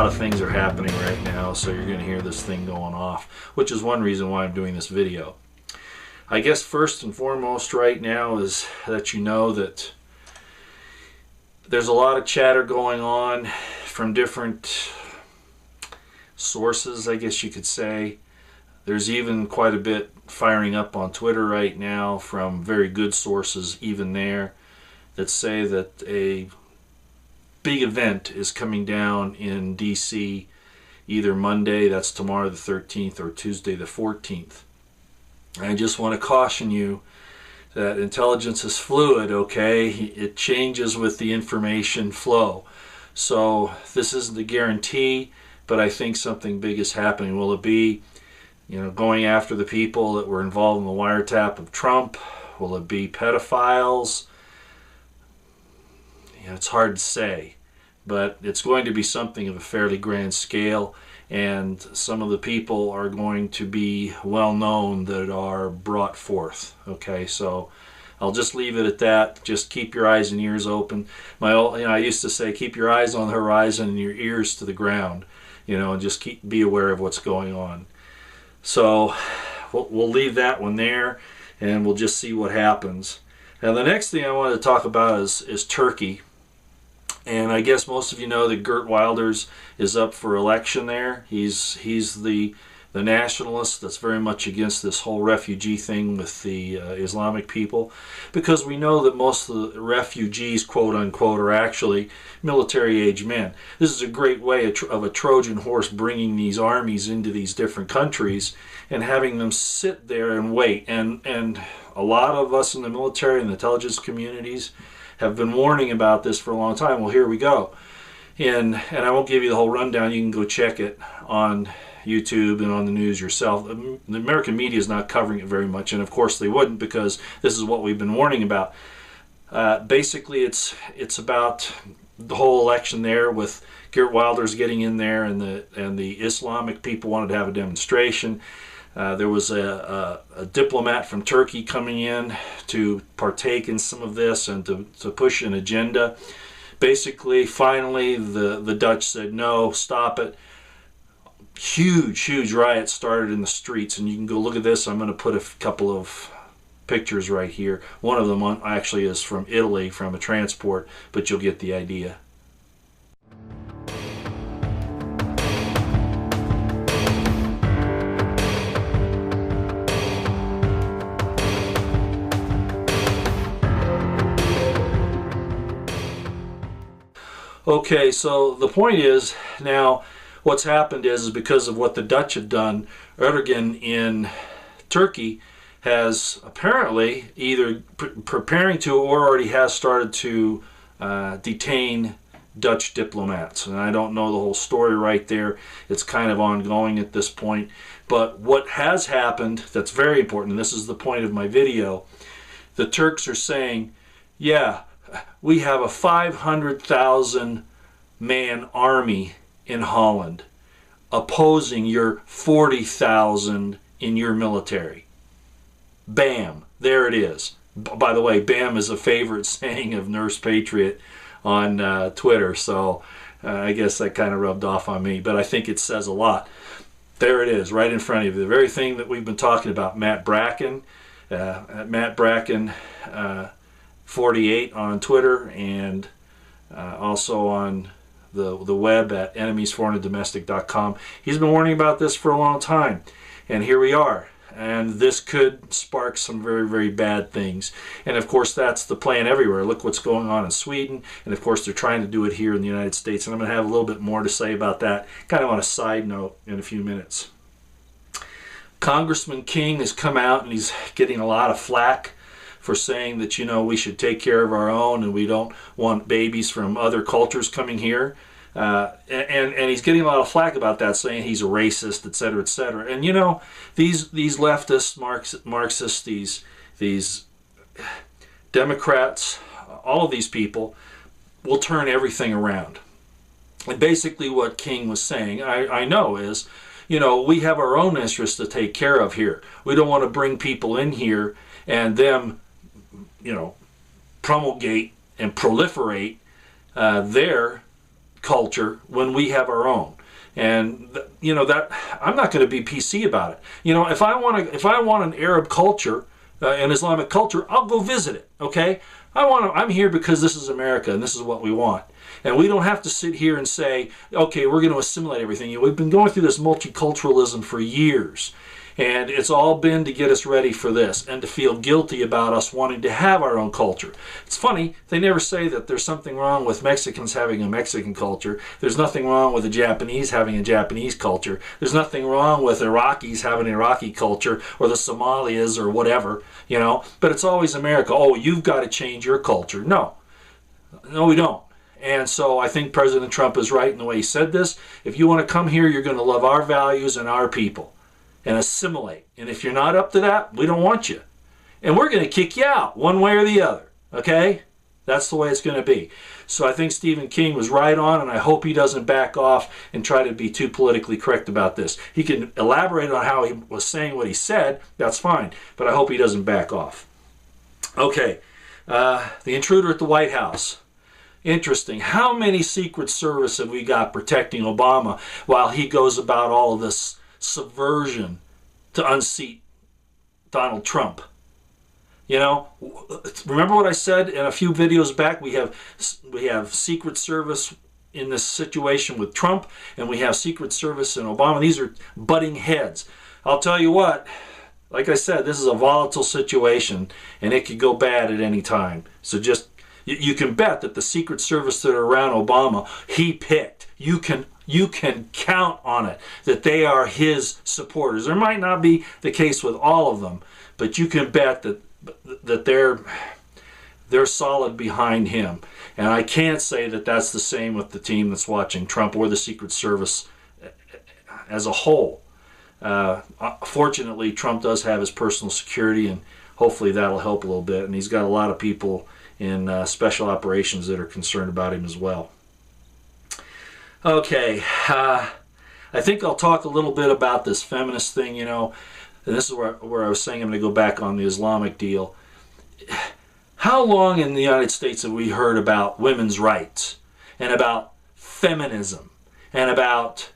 of things are happening right now, so you're going to hear this thing going off, which is one reason why I'm doing this video. I guess first and foremost right now is that you know that there's a lot of chatter going on from different sources, I guess you could say. There's even quite a bit firing up on Twitter right now from very good sources even there that say that a big event is coming down in DC either Monday, that's tomorrow the 13th, or Tuesday the 14th. I just want to caution you that intelligence is fluid, okay? It changes with the information flow. So this isn't a guarantee, but I think something big is happening. Will it be, going after the people that were involved in the wiretap of Trump? Will it be pedophiles? It's hard to say, but it's going to be something of a fairly grand scale, and some of the people are going to be well known that are brought forth. Okay, so I'll just leave it at that. Just keep your eyes and ears open. I used to say, keep your eyes on the horizon and your ears to the ground, and just be aware of what's going on. So we'll leave that one there, and we'll just see what happens. Now the next thing I wanted to talk about is Turkey. And I guess most of you know that Geert Wilders is up for election there. He's the nationalist that's very much against this whole refugee thing with the Islamic people, because we know that most of the refugees, quote unquote, are actually military-age men. This is a great way of a Trojan horse bringing these armies into these different countries and having them sit there and wait. And a lot of us in the military and the intelligence communities have been warning about this for a long time. Well, here we go. And I won't give you the whole rundown. You can go check it on YouTube and on the news yourself. The American media is not covering it very much, and of course they wouldn't, because this is what we've been warning about. Basically, it's about the whole election there, with Geert Wilders getting in there, and the Islamic people wanted to have a demonstration. There was a diplomat from Turkey coming in to partake in some of this and to push an agenda. Basically, finally, the Dutch said, no, stop it. Huge riots started in the streets, and you can go look at this. I'm going to put a couple of pictures right here. One of them actually is from Italy, from a transport, but you'll get the idea. Okay, so the point is, now what's happened is because of what the Dutch have done, Erdogan in Turkey has apparently either preparing to or already has started to detain Dutch diplomats. And I don't know the whole story right there. It's kind of ongoing at this point. But what has happened that's very important, and this is the point of my video, the Turks are saying, yeah, we have a 500,000 man army in Holland opposing your 40,000 in your military. Bam, there it is. By the way, bam is a favorite saying of Nurse Patriot on Twitter, so I guess that kind of rubbed off on me, but I think it says a lot. There it is, right in front of you. The very thing that we've been talking about. Matt Bracken, Matt Bracken 48 on Twitter, and also on the web at enemiesforeignanddomestic.com. He's been warning about this for a long time, and here we are. And this could spark some very, very bad things. And of course, that's the plan everywhere. Look what's going on in Sweden, and of course, they're trying to do it here in the United States. And I'm going to have a little bit more to say about that, kind of on a side note, in a few minutes. Congressman King has come out, and he's getting a lot of flack for saying that, we should take care of our own, and we don't want babies from other cultures coming here. And he's getting a lot of flack about that, saying he's a racist, etc., etc. And these leftist Marxists, these Democrats, all of these people will turn everything around. And basically, what King was saying, I know, is, we have our own interests to take care of here. We don't want to bring people in here and them, promulgate and proliferate their culture when we have our own. And that I'm not going to be PC about it. If I want an Arab culture, an Islamic culture, I'll go visit it. Okay, I'm here because this is America and this is what we want. And we don't have to sit here and say, okay, we're going to assimilate everything. We've been going through this multiculturalism for years. And it's all been to get us ready for this and to feel guilty about us wanting to have our own culture. It's funny, they never say that there's something wrong with Mexicans having a Mexican culture. There's nothing wrong with the Japanese having a Japanese culture. There's nothing wrong with Iraqis having an Iraqi culture, or the Somalis or whatever, But it's always America. Oh, you've got to change your culture. No, we don't. And so I think President Trump is right in the way he said this. If you want to come here, you're going to love our values and our people and assimilate. And if you're not up to that, we don't want you. And we're going to kick you out one way or the other. Okay? That's the way it's going to be. So I think Stephen King was right on, and I hope he doesn't back off and try to be too politically correct about this. He can elaborate on how he was saying what he said. That's fine. But I hope he doesn't back off. Okay. The intruder at the White House. Interesting. How many Secret Service have we got protecting Obama while he goes about all of this subversion to unseat Donald Trump? Remember what I said in a few videos back? We have Secret Service in this situation with Trump, and we have Secret Service in Obama. These are butting heads. I'll tell you what, like I said, this is a volatile situation, and it could go bad at any time. So just you can bet that the Secret Service that are around Obama, he picked. You can count on it that they are his supporters. There might not be the case with all of them, but you can bet that they're solid behind him. And I can't say that that's the same with the team that's watching Trump or the Secret Service as a whole. Fortunately, Trump does have his personal security, and hopefully that'll help a little bit. And he's got a lot of people in special operations that are concerned about him as well. Okay, I think I'll talk a little bit about this feminist thing, and this is where I was saying I'm going to go back on the Islamic deal. How long in the United States have we heard about women's rights and about feminism and about,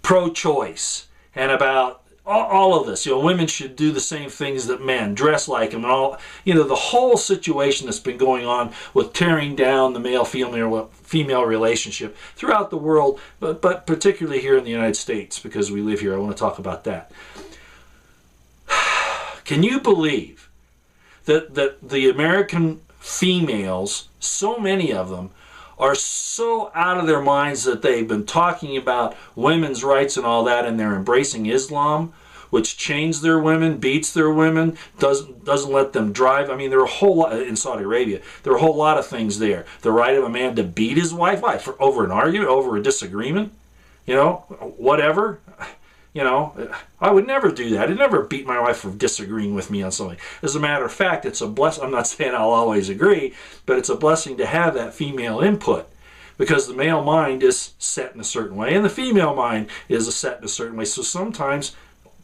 pro-choice and about all of this? Women should do the same things that men, dress like them, and all. The whole situation that's been going on with tearing down the male-female relationship throughout the world, but particularly here in the United States, because we live here. I want to talk about that. Can you believe that the American females, so many of them, are so out of their minds that they've been talking about women's rights and all that, and they're embracing Islam, which chains their women, beats their women, doesn't let them drive. I mean, there are a whole lot in Saudi Arabia. There are a whole lot of things there. The right of a man to beat his wife, why? Over an argument, over a disagreement, whatever. I would never do that. I'd never beat my wife for disagreeing with me on something. As a matter of fact, it's a blessing. I'm not saying I'll always agree, but it's a blessing to have that female input, because the male mind is set in a certain way and the female mind is set in a certain way. So sometimes,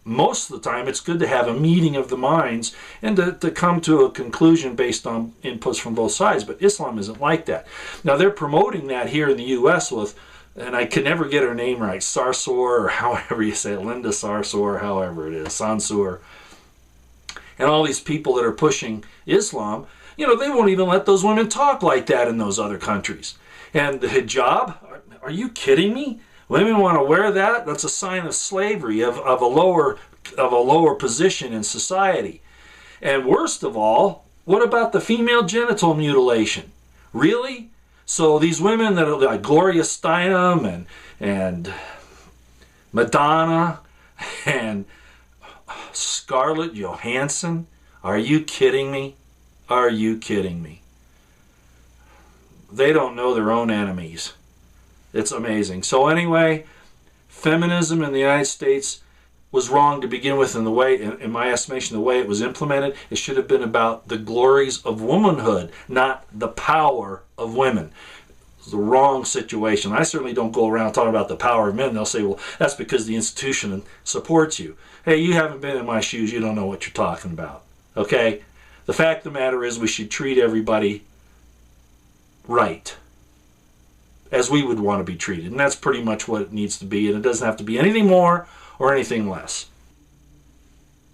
most of the time, it's good to have a meeting of the minds and to come to a conclusion based on inputs from both sides. But Islam isn't like that. Now, they're promoting that here in the U.S. with, and I can never get her name right, Sarsour, or however you say it, Linda Sarsour, however it is, Sansour, and all these people that are pushing Islam. They won't even let those women talk like that in those other countries. And the hijab, are you kidding me? Women want to wear that? That's a sign of slavery, of a lower position in society. And worst of all, what about the female genital mutilation? Really? So these women that are like Gloria Steinem and Madonna and Scarlett Johansson, are you kidding me? Are you kidding me? They don't know their own enemies. It's amazing. So anyway, feminism in the United States was wrong to begin with in the way, in my estimation, the way it was implemented. It should have been about the glories of womanhood, not the power of women. It's the wrong situation. I certainly don't go around talking about the power of men. They'll say, well, that's because the institution supports you. Hey, you haven't been in my shoes. You don't know what you're talking about. Okay? The fact of the matter is we should treat everybody right. as we would want to be treated. And that's pretty much what it needs to be, and it doesn't have to be anything more or anything less.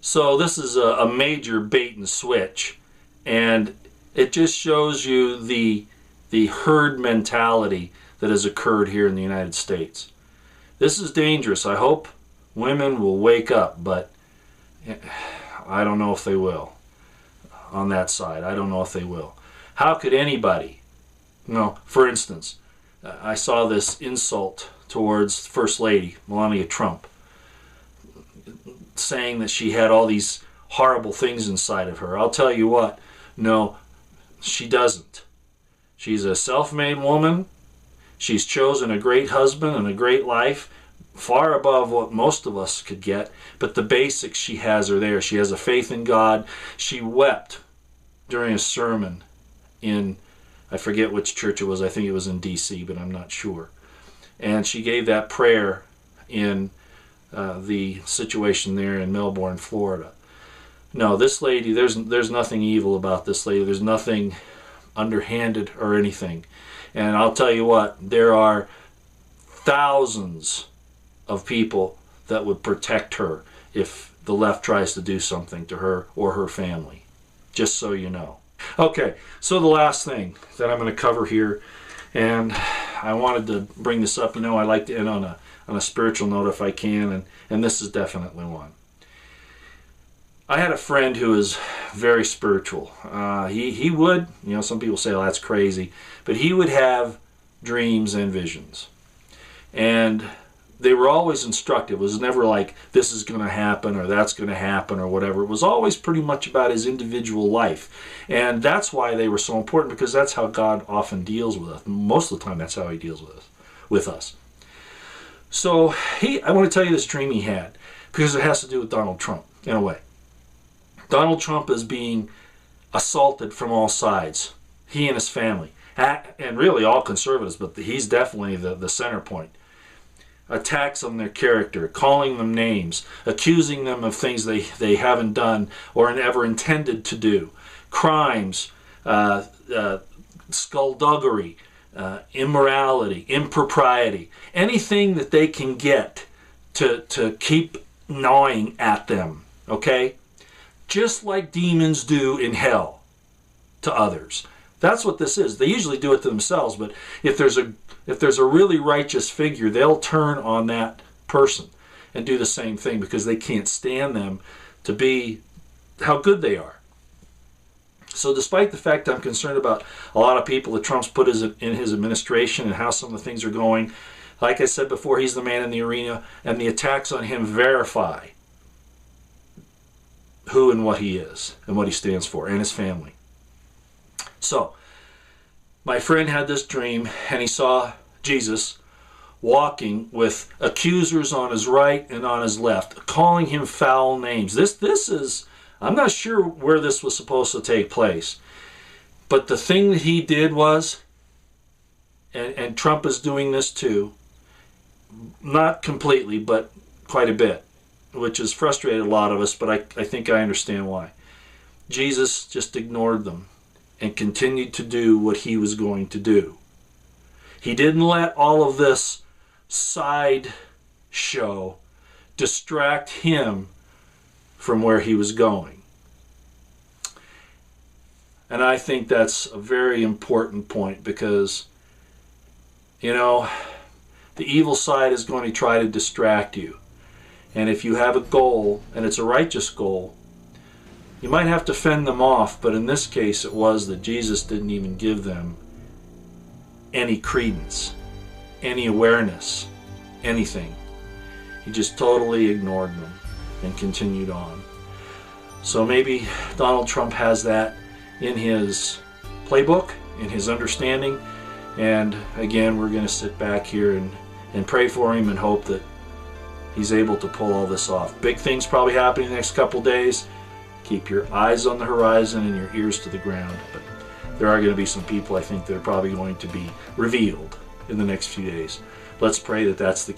So this is a major bait and switch, and it just shows you the herd mentality that has occurred here in the United States. This is dangerous. I hope women will wake up, but I don't know if they will. On that side, I don't know if they will. How could anybody, for instance, I saw this insult towards First Lady Melania Trump, saying that she had all these horrible things inside of her. I'll tell you what, no, she doesn't. She's a self-made woman. She's chosen a great husband and a great life, far above what most of us could get, but the basics she has are there. She has a faith in God. She wept during a sermon in, I forget which church it was, I think it was in D.C., but I'm not sure. And she gave that prayer in the situation there in Melbourne, Florida. No, this lady, there's nothing evil about this lady. There's nothing underhanded or anything. And I'll tell you what, there are thousands of people that would protect her if the left tries to do something to her or her family. Just so you know. Okay, so the last thing that I'm going to cover here, and I wanted to bring this up. I like to end on a spiritual note if I can, and this is definitely one. I had a friend who is very spiritual. He would, some people say, oh, that's crazy, but he would have dreams and visions. And they were always instructive. It was never like, this is going to happen or that's going to happen or whatever. It was always pretty much about his individual life. And that's why they were so important, because that's how God often deals with us. Most of the time, that's how he deals with us. So I want to tell you this dream he had, because it has to do with Donald Trump, in a way. Donald Trump is being assaulted from all sides. He and his family. And really all conservatives, but he's definitely the center point. Attacks on their character, calling them names, accusing them of things they haven't done or ever intended to do, crimes, skullduggery, immorality, impropriety, anything that they can get to keep gnawing at them, okay? Just like demons do in hell to others. That's what this is. They usually do it to themselves, but if there's a really righteous figure, they'll turn on that person and do the same thing because they can't stand them to be how good they are. So despite the fact I'm concerned about a lot of people that Trump's put in his administration and how some of the things are going, like I said before, he's the man in the arena, and the attacks on him verify who and what he is and what he stands for, and his family. So, my friend had this dream, and he saw Jesus walking with accusers on his right and on his left, calling him foul names. This is, I'm not sure where this was supposed to take place, but the thing that he did was, and Trump is doing this too, not completely, but quite a bit, which has frustrated a lot of us, but I think I understand why. Jesus just ignored them and continued to do what he was going to do. He didn't let all of this side show distract him from where he was going. And I think that's a very important point, because, the evil side is going to try to distract you. And if you have a goal, and it's a righteous goal, you might have to fend them off, but in this case it was that Jesus didn't even give them any credence, any awareness, anything. He just totally ignored them and continued on. So maybe Donald Trump has that in his playbook, in his understanding, and again, we're going to sit back here and pray for him and hope that he's able to pull all this off. Big things probably happening in the next couple days. Keep your eyes on the horizon and your ears to the ground. But there are going to be some people, I think, that are probably going to be revealed in the next few days. Let's pray that that's the case.